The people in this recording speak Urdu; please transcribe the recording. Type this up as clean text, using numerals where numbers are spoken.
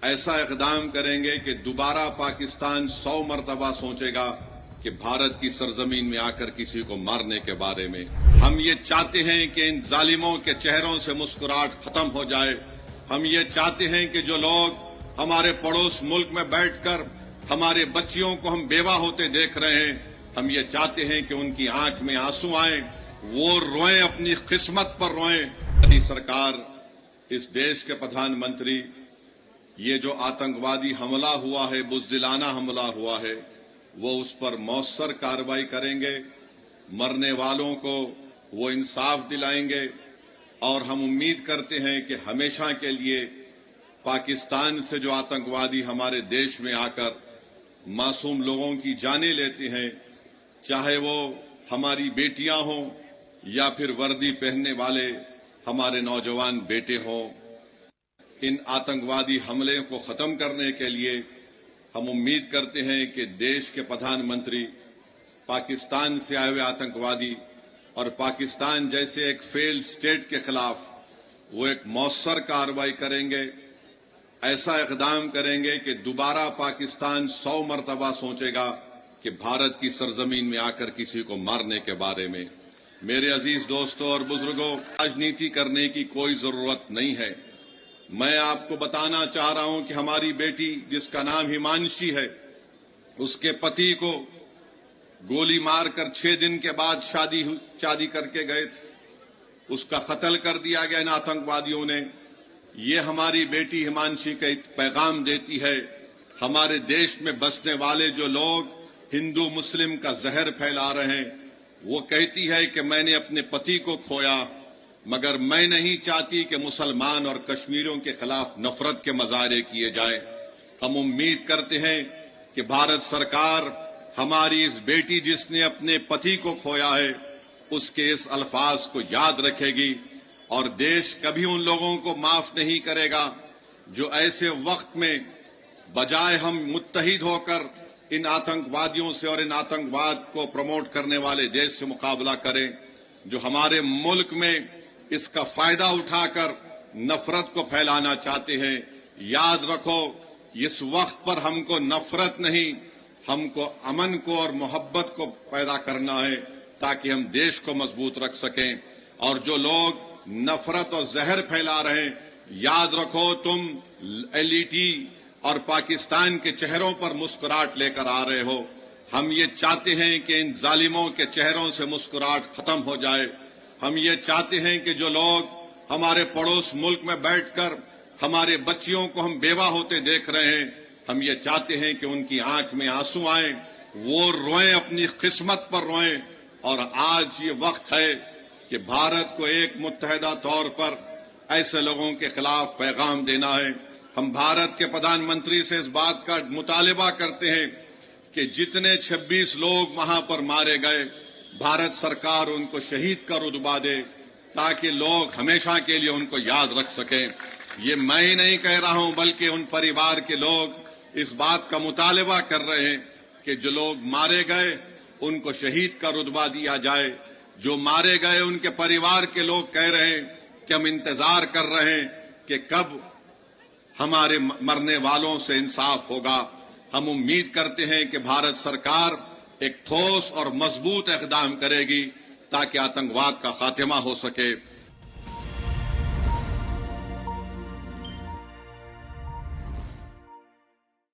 ایسا اقدام کریں گے کہ دوبارہ پاکستان 100 مرتبہ سوچے گا کہ بھارت کی سرزمین میں آ کر کسی کو مارنے کے بارے میں۔ ہم یہ چاہتے ہیں کہ ان ظالموں کے چہروں سے مسکراہٹ ختم ہو جائے۔ ہم یہ چاہتے ہیں کہ جو لوگ ہمارے پڑوس ملک میں بیٹھ کر ہمارے بچیوں کو ہم بیوہ ہوتے دیکھ رہے ہیں، ہم یہ چاہتے ہیں کہ ان کی آنکھ میں آنسو آئیں، وہ روئیں، اپنی قسمت پر روئیں۔ سرکار، اس دیش کے پردھان منتری، یہ جو آتنکوادی حملہ ہوا ہے، بزدلانہ حملہ ہوا ہے، وہ اس پر مؤثر کارروائی کریں گے، مرنے والوں کو وہ انصاف دلائیں گے، اور ہم امید کرتے ہیں کہ ہمیشہ کے لیے پاکستان سے جو آتنکوادی ہمارے دیش میں آ کر معصوم لوگوں کی جانیں لیتے ہیں، چاہے وہ ہماری بیٹیاں ہوں یا پھر وردی پہننے والے ہمارے نوجوان بیٹے ہوں، ان آتنکوادی حملے کو ختم کرنے کے لیے ہم امید کرتے ہیں کہ دیش کے پردھان منتری پاکستان سے آئے ہوئے آتنکوادی اور پاکستان جیسے ایک فیلڈ اسٹیٹ کے خلاف وہ ایک مؤثر کارروائی کریں گے، ایسا اقدام کریں گے کہ دوبارہ پاکستان 100 مرتبہ سوچے گا کہ بھارت کی سرزمین میں آ کر کسی کو مارنے کے بارے میں۔ میرے عزیز دوستوں اور بزرگوں، راجنیتی کرنے کی کوئی ضرورت نہیں ہے۔ میں آپ کو بتانا چاہ رہا ہوں کہ ہماری بیٹی جس کا نام ہمانشی ہے، اس کے پتی کو گولی مار کر 6 دن کے بعد شادی کر کے گئے تھے، اس کا قتل کر دیا گیا ان آتنکوادیوں نے۔ یہ ہماری بیٹی ہمانشی کا پیغام دیتی ہے، ہمارے دیش میں بسنے والے جو لوگ ہندو مسلم کا زہر پھیلا رہے ہیں، وہ کہتی ہے کہ میں نے اپنے پتی کو کھویا، مگر میں نہیں چاہتی کہ مسلمان اور کشمیریوں کے خلاف نفرت کے مظاہرے کیے جائیں۔ ہم امید کرتے ہیں کہ بھارت سرکار ہماری اس بیٹی جس نے اپنے پتی کو کھویا ہے، اس کے اس الفاظ کو یاد رکھے گی، اور دیش کبھی ان لوگوں کو معاف نہیں کرے گا جو ایسے وقت میں بجائے ہم متحد ہو کر ان آتنکوادیوں سے اور ان آتنکواد کو پروموٹ کرنے والے دیش سے مقابلہ کریں، جو ہمارے ملک میں اس کا فائدہ اٹھا کر نفرت کو پھیلانا چاہتے ہیں۔ یاد رکھو، اس وقت پر ہم کو نفرت نہیں، ہم کو امن کو اور محبت کو پیدا کرنا ہے تاکہ ہم دیش کو مضبوط رکھ سکیں۔ اور جو لوگ نفرت اور زہر پھیلا رہے ہیں، یاد رکھو تم LET اور پاکستان کے چہروں پر مسکراہٹ لے کر آ رہے ہو۔ ہم یہ چاہتے ہیں کہ ان ظالموں کے چہروں سے مسکراہٹ ختم ہو جائے۔ ہم یہ چاہتے ہیں کہ جو لوگ ہمارے پڑوس ملک میں بیٹھ کر ہمارے بچیوں کو ہم بیوہ ہوتے دیکھ رہے ہیں، ہم یہ چاہتے ہیں کہ ان کی آنکھ میں آنسو آئیں، وہ روئیں، اپنی قسمت پر روئیں۔ اور آج یہ وقت ہے کہ بھارت کو ایک متحدہ طور پر ایسے لوگوں کے خلاف پیغام دینا ہے۔ ہم بھارت کے پردھان منتری سے اس بات کا مطالبہ کرتے ہیں کہ جتنے 26 لوگ وہاں پر مارے گئے، بھارت سرکار ان کو شہید کا رتبہ دے تاکہ لوگ ہمیشہ کے لیے ان کو یاد رکھ سکیں۔ یہ میں ہی نہیں کہہ رہا ہوں، بلکہ ان پریوار کے لوگ اس بات کا مطالبہ کر رہے ہیں کہ جو لوگ مارے گئے ان کو شہید کا رتبہ دیا جائے۔ جو مارے گئے ان کے پریوار کے لوگ کہہ رہے ہیں کہ ہم انتظار کر رہے ہیں کہ کب ہمارے مرنے والوں سے انصاف ہوگا۔ ہم امید کرتے ہیں کہ بھارت سرکار ایک ٹھوس اور مضبوط اقدام کرے گی تاکہ آتنکواد کا خاتمہ ہو سکے۔